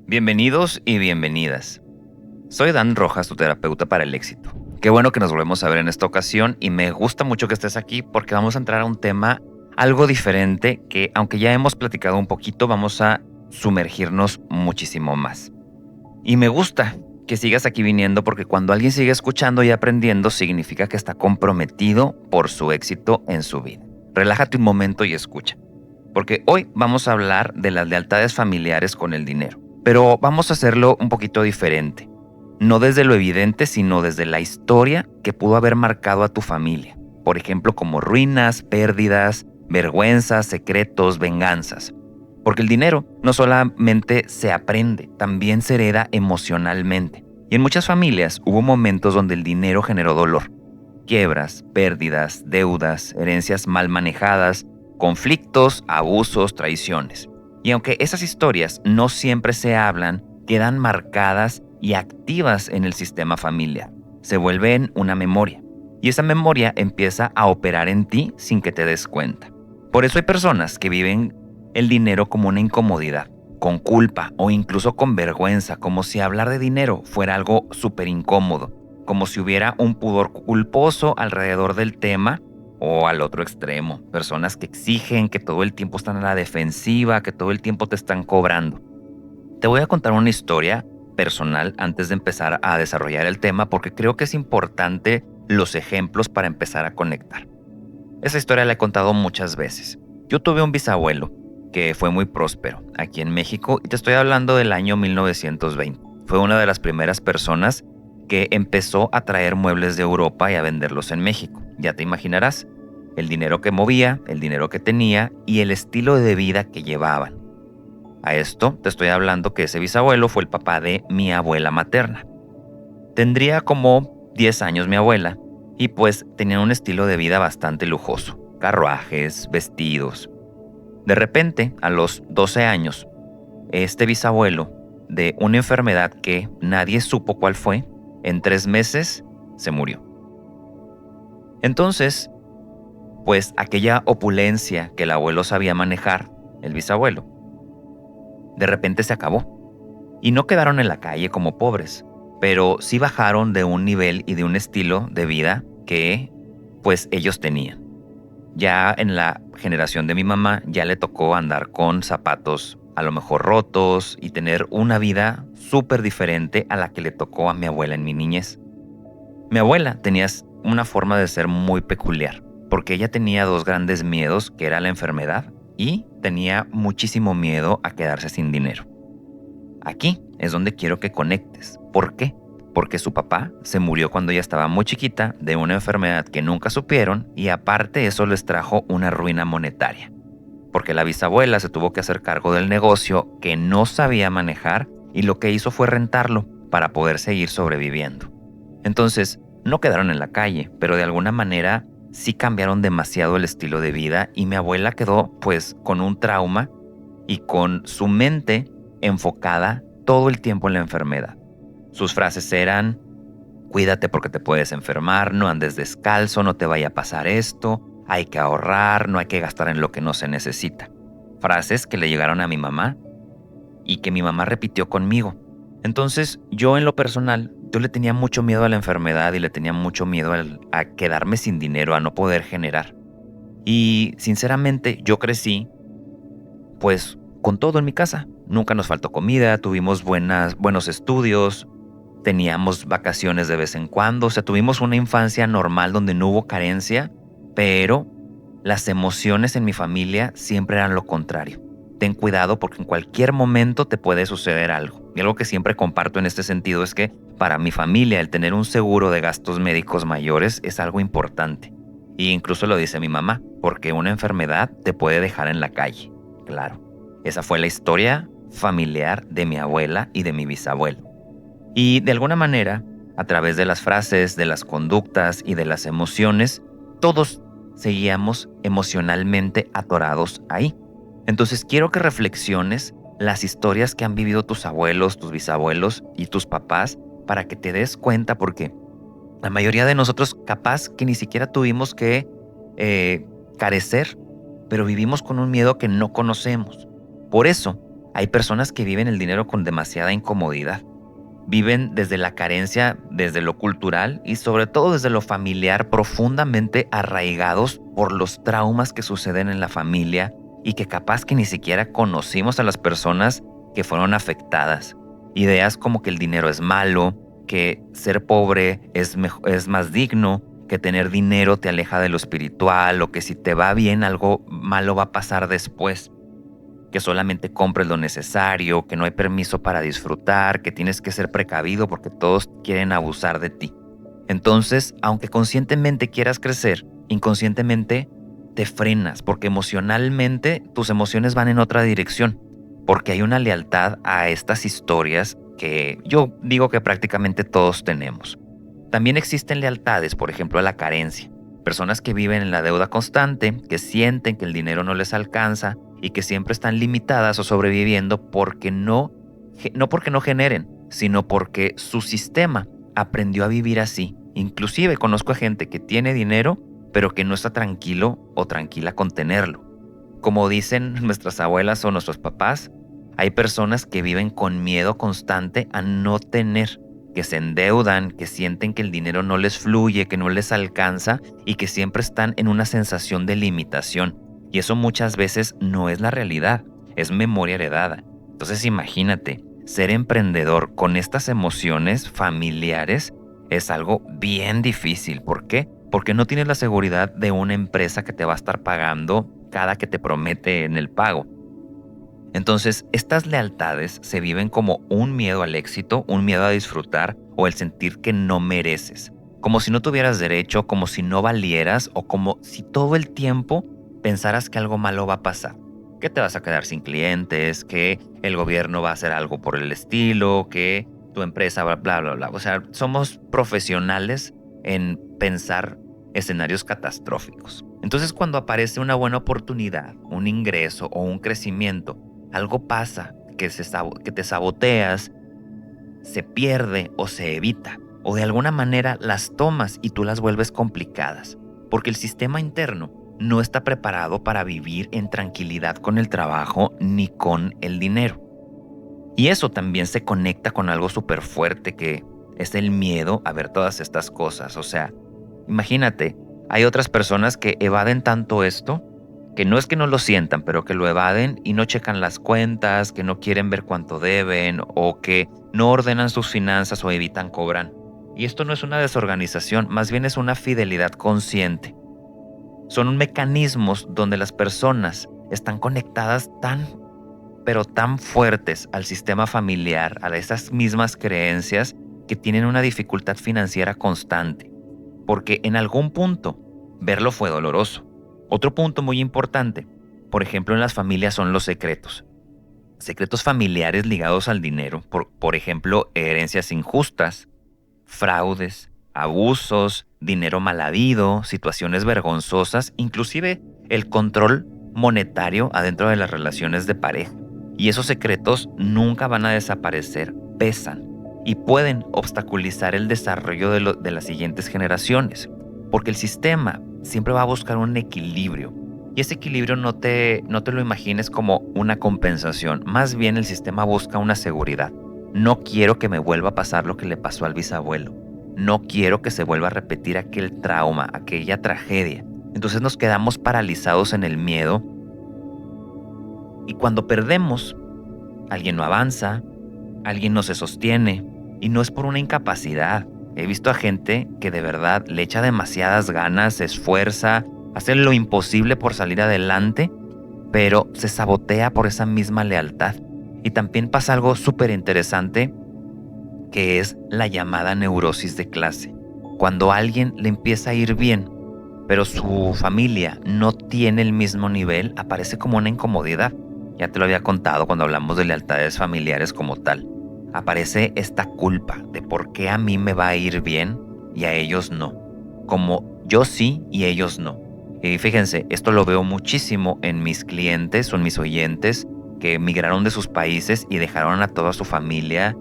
Bienvenidos y bienvenidas. Soy Dan Rojas, tu terapeuta para el éxito. Qué bueno que nos volvemos a ver en esta ocasión y me gusta mucho que estés aquí porque vamos a entrar a un tema algo diferente que, aunque ya hemos platicado un poquito, vamos a sumergirnos muchísimo más. Y me gusta que sigas aquí viniendo porque cuando alguien sigue escuchando y aprendiendo significa que está comprometido por su éxito en su vida. Relájate un momento y escucha, porque hoy vamos a hablar de las lealtades familiares con el dinero, pero vamos a hacerlo un poquito diferente. No desde lo evidente, sino desde la historia que pudo haber marcado a tu familia. Por ejemplo, como ruinas, pérdidas, vergüenzas, secretos, venganzas. Porque el dinero no solamente se aprende, también se hereda emocionalmente. Y en muchas familias hubo momentos donde el dinero generó dolor. Quiebras, pérdidas, deudas, herencias mal manejadas, conflictos, abusos, traiciones. Y aunque esas historias no siempre se hablan, quedan marcadas y activas en el sistema familiar. Se vuelven una memoria. Y esa memoria empieza a operar en ti sin que te des cuenta. Por eso hay personas que viven el dinero como una incomodidad, con culpa o incluso con vergüenza, como si hablar de dinero fuera algo súper incómodo, como si hubiera un pudor culposo alrededor del tema, o al otro extremo, personas que exigen, que todo el tiempo están a la defensiva, que todo el tiempo te están cobrando. Te voy a contar una historia personal antes de empezar a desarrollar el tema porque creo que es importante los ejemplos para empezar a conectar. Esa historia la he contado muchas veces. Yo tuve un bisabuelo que fue muy próspero aquí en México y te estoy hablando del año 1920. Fue una de las primeras personas que empezó a traer muebles de Europa y a venderlos en México. Ya te imaginarás, el dinero que movía, el dinero que tenía y el estilo de vida que llevaban. A esto te estoy hablando que ese bisabuelo fue el papá de mi abuela materna. Tendría como 10 años mi abuela y pues tenía un estilo de vida bastante lujoso. Carruajes, vestidos. De repente, a los 12 años, este bisabuelo, de una enfermedad que nadie supo cuál fue, en 3 meses se murió. Entonces, pues aquella opulencia que el abuelo sabía manejar, el bisabuelo, de repente se acabó. Y no quedaron en la calle como pobres, pero sí bajaron de un nivel y de un estilo de vida que pues ellos tenían. Ya en la generación de mi mamá ya le tocó andar con zapatos a lo mejor rotos y tener una vida súper diferente a la que le tocó a mi abuela en mi niñez. Mi abuela tenía una forma de ser muy peculiar, porque ella tenía 2 grandes miedos, que era la enfermedad y tenía muchísimo miedo a quedarse sin dinero. Aquí es donde quiero que conectes. ¿Por qué? Porque su papá se murió cuando ella estaba muy chiquita de una enfermedad que nunca supieron y aparte eso les trajo una ruina monetaria. Porque la bisabuela se tuvo que hacer cargo del negocio que no sabía manejar y lo que hizo fue rentarlo para poder seguir sobreviviendo. Entonces, no quedaron en la calle, pero de alguna manera sí cambiaron demasiado el estilo de vida y mi abuela quedó pues con un trauma y con su mente enfocada todo el tiempo en la enfermedad. Sus frases eran: cuídate porque te puedes enfermar, no andes descalzo, no te vaya a pasar esto, hay que ahorrar, no hay que gastar en lo que no se necesita. Frases que le llegaron a mi mamá y que mi mamá repitió conmigo. Entonces yo en lo personal, yo le tenía mucho miedo a la enfermedad y le tenía mucho miedo a quedarme sin dinero, a no poder generar. Y sinceramente yo crecí pues con todo en mi casa. Nunca nos faltó comida, tuvimos buenos estudios, teníamos vacaciones de vez en cuando, o sea, tuvimos una infancia normal donde no hubo carencia, pero las emociones en mi familia siempre eran lo contrario. Ten cuidado porque en cualquier momento te puede suceder algo. Y algo que siempre comparto en este sentido es que para mi familia el tener un seguro de gastos médicos mayores es algo importante. E incluso lo dice mi mamá, porque una enfermedad te puede dejar en la calle. Claro, esa fue la historia familiar de mi abuela y de mi bisabuelo. Y de alguna manera, a través de las frases, de las conductas y de las emociones, todos seguíamos emocionalmente atorados ahí. Entonces quiero que reflexiones las historias que han vivido tus abuelos, tus bisabuelos y tus papás para que te des cuenta porque la mayoría de nosotros capaz que ni siquiera tuvimos que carecer, pero vivimos con un miedo que no conocemos. Por eso, hay personas que viven el dinero con demasiada incomodidad. Viven desde la carencia, desde lo cultural y sobre todo desde lo familiar, profundamente arraigados por los traumas que suceden en la familia y que capaz que ni siquiera conocimos a las personas que fueron afectadas. Ideas como que el dinero es malo, que ser pobre es más digno, que tener dinero te aleja de lo espiritual o que si te va bien algo malo va a pasar después, que solamente compres lo necesario, que no hay permiso para disfrutar, que tienes que ser precavido porque todos quieren abusar de ti. Entonces, aunque conscientemente quieras crecer, inconscientemente te frenas porque emocionalmente tus emociones van en otra dirección, porque hay una lealtad a estas historias que yo digo que prácticamente todos tenemos. También existen lealtades, por ejemplo, a la carencia. Personas que viven en la deuda constante, que sienten que el dinero no les alcanza y que siempre están limitadas o sobreviviendo porque no porque no generen, sino porque su sistema aprendió a vivir así. Inclusive conozco a gente que tiene dinero, pero que no está tranquilo o tranquila con tenerlo. Como dicen nuestras abuelas o nuestros papás, hay personas que viven con miedo constante a no tener, que se endeudan, que sienten que el dinero no les fluye, que no les alcanza y que siempre están en una sensación de limitación. Y eso muchas veces no es la realidad, es memoria heredada. Entonces imagínate, ser emprendedor con estas emociones familiares es algo bien difícil. ¿Por qué? Porque no tienes la seguridad de una empresa que te va a estar pagando cada que te promete en el pago. Entonces, estas lealtades se viven como un miedo al éxito, un miedo a disfrutar o el sentir que no mereces, como si no tuvieras derecho, como si no valieras o como si todo el tiempo pensaras que algo malo va a pasar, que te vas a quedar sin clientes, que el gobierno va a hacer algo por el estilo, que tu empresa va bla, bla, bla. O sea, somos profesionales en pensar escenarios catastróficos. Entonces, cuando aparece una buena oportunidad, un ingreso o un crecimiento, algo pasa que te saboteas, se pierde o se evita, o de alguna manera las tomas y tú las vuelves complicadas, porque el sistema interno no está preparado para vivir en tranquilidad con el trabajo ni con el dinero. Y eso también se conecta con algo súper fuerte que es el miedo a ver todas estas cosas. O sea, imagínate, hay otras personas que evaden tanto esto que no es que no lo sientan, pero que lo evaden y no checan las cuentas, que no quieren ver cuánto deben o que no ordenan sus finanzas o evitan cobrar. Y esto no es una desorganización, más bien es una fidelidad consciente. Son mecanismos donde las personas están conectadas pero tan fuertes al sistema familiar, a esas mismas creencias, que tienen una dificultad financiera constante. Porque en algún punto, verlo fue doloroso. Otro punto muy importante, por ejemplo, en las familias son los secretos. Secretos familiares ligados al dinero, por ejemplo, herencias injustas, fraudes, abusos, dinero mal habido, situaciones vergonzosas, inclusive el control monetario adentro de las relaciones de pareja. Y esos secretos nunca van a desaparecer, pesan y pueden obstaculizar el desarrollo de las siguientes generaciones, porque el sistema siempre va a buscar un equilibrio. Y ese equilibrio no te lo imagines como una compensación, más bien el sistema busca una seguridad. No quiero que me vuelva a pasar lo que le pasó al bisabuelo. No quiero que se vuelva a repetir aquel trauma, aquella tragedia. Entonces nos quedamos paralizados en el miedo. Y cuando perdemos, alguien no avanza, alguien no se sostiene. Y no es por una incapacidad. He visto a gente que de verdad le echa demasiadas ganas, se esfuerza, hace lo imposible por salir adelante, pero se sabotea por esa misma lealtad. Y también pasa algo súper interesante, que es la llamada neurosis de clase. Cuando a alguien le empieza a ir bien, pero su familia no tiene el mismo nivel, aparece como una incomodidad. Ya te lo había contado cuando hablamos de lealtades familiares como tal. Aparece esta culpa de por qué a mí me va a ir bien y a ellos no. Como yo sí y ellos no. Y fíjense, esto lo veo muchísimo en mis clientes o en mis oyentes que emigraron de sus países y dejaron a toda su familia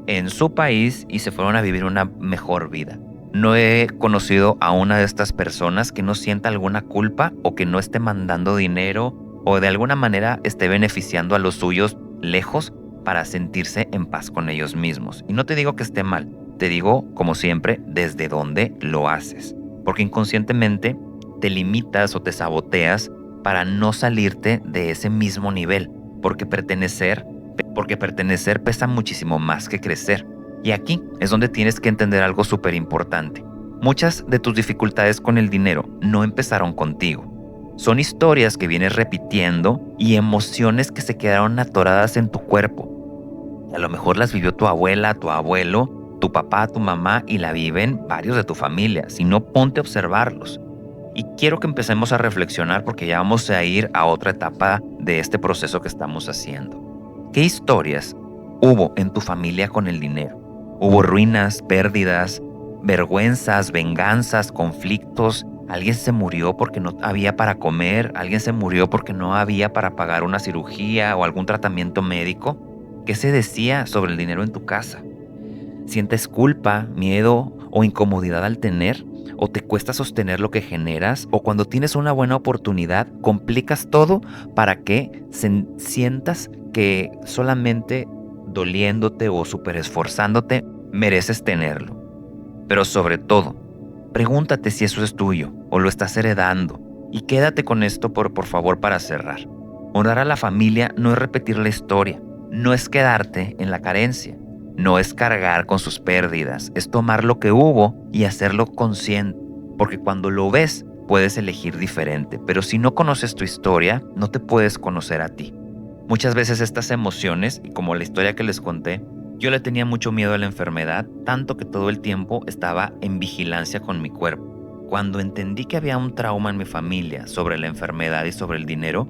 en su país y se fueron a vivir una mejor vida. No he conocido a una de estas personas que no sienta alguna culpa o que no esté mandando dinero o de alguna manera esté beneficiando a los suyos lejos para sentirse en paz con ellos mismos. Y no te digo que esté mal, te digo, como siempre, desde dónde lo haces. Porque inconscientemente te limitas o te saboteas para no salirte de ese mismo nivel. Porque pertenecer pesa muchísimo más que crecer. Y aquí es donde tienes que entender algo súper importante. Muchas de tus dificultades con el dinero no empezaron contigo. Son historias que vienes repitiendo y emociones que se quedaron atoradas en tu cuerpo. A lo mejor las vivió tu abuela, tu abuelo, tu papá, tu mamá y la viven varios de tu familia. Si no, ponte a observarlos. Y quiero que empecemos a reflexionar porque ya vamos a ir a otra etapa de este proceso que estamos haciendo. ¿Qué historias hubo en tu familia con el dinero? Hubo ruinas, pérdidas, vergüenzas, venganzas, conflictos. Alguien se murió porque no había para comer. Alguien se murió porque no había para pagar una cirugía o algún tratamiento médico. ¿Qué se decía sobre el dinero en tu casa? ¿Sientes culpa, miedo o incomodidad al tener? ¿O te cuesta sostener lo que generas? ¿O cuando tienes una buena oportunidad, complicas todo para que sientas que solamente doliéndote o súper esforzándote mereces tenerlo? Pero sobre todo, pregúntate si eso es tuyo o lo estás heredando. Y quédate con esto por favor para cerrar. Honrar a la familia no es repetir la historia, no es quedarte en la carencia, no es cargar con sus pérdidas, es tomar lo que hubo y hacerlo consciente. Porque cuando lo ves, puedes elegir diferente. Pero si no conoces tu historia, no te puedes conocer a ti. Muchas veces estas emociones, y como la historia que les conté, yo le tenía mucho miedo a la enfermedad, tanto que todo el tiempo estaba en vigilancia con mi cuerpo. Cuando entendí que había un trauma en mi familia sobre la enfermedad y sobre el dinero,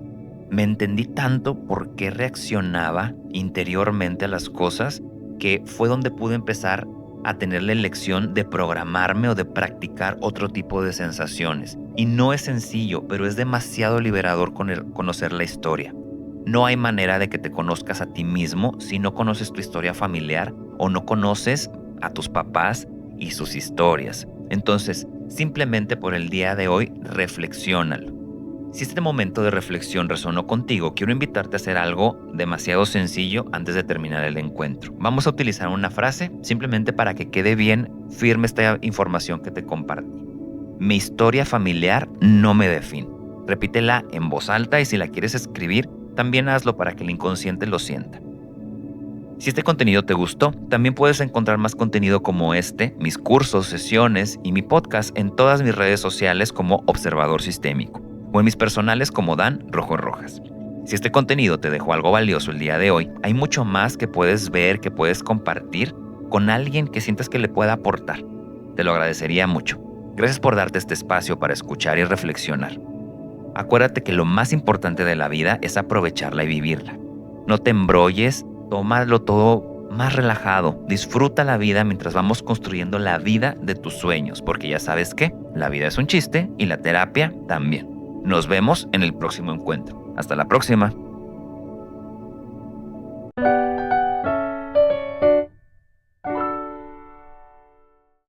me entendí tanto por qué reaccionaba interiormente a las cosas, que fue donde pude empezar a tener la elección de programarme o de practicar otro tipo de sensaciones. Y no es sencillo, pero es demasiado liberador conocer la historia. No hay manera de que te conozcas a ti mismo si no conoces tu historia familiar o no conoces a tus papás y sus historias. Entonces, simplemente por el día de hoy, reflexiónalo. Si este momento de reflexión resonó contigo, quiero invitarte a hacer algo demasiado sencillo antes de terminar el encuentro. Vamos a utilizar una frase simplemente para que quede bien firme esta información que te compartí. Mi historia familiar no me define. Repítela en voz alta y si la quieres escribir, también hazlo para que el inconsciente lo sienta. Si este contenido te gustó, también puedes encontrar más contenido como este, mis cursos, sesiones y mi podcast en todas mis redes sociales como Observador Sistémico o en mis personales como Dan Rojo Rojas. Si este contenido te dejó algo valioso el día de hoy, hay mucho más que puedes ver, que puedes compartir con alguien que sientas que le pueda aportar. Te lo agradecería mucho. Gracias por darte este espacio para escuchar y reflexionar. Acuérdate que lo más importante de la vida es aprovecharla y vivirla. No te embrolles, tómalo todo más relajado. Disfruta la vida mientras vamos construyendo la vida de tus sueños, porque ya sabes que la vida es un chiste y la terapia también. Nos vemos en el próximo encuentro. Hasta la próxima.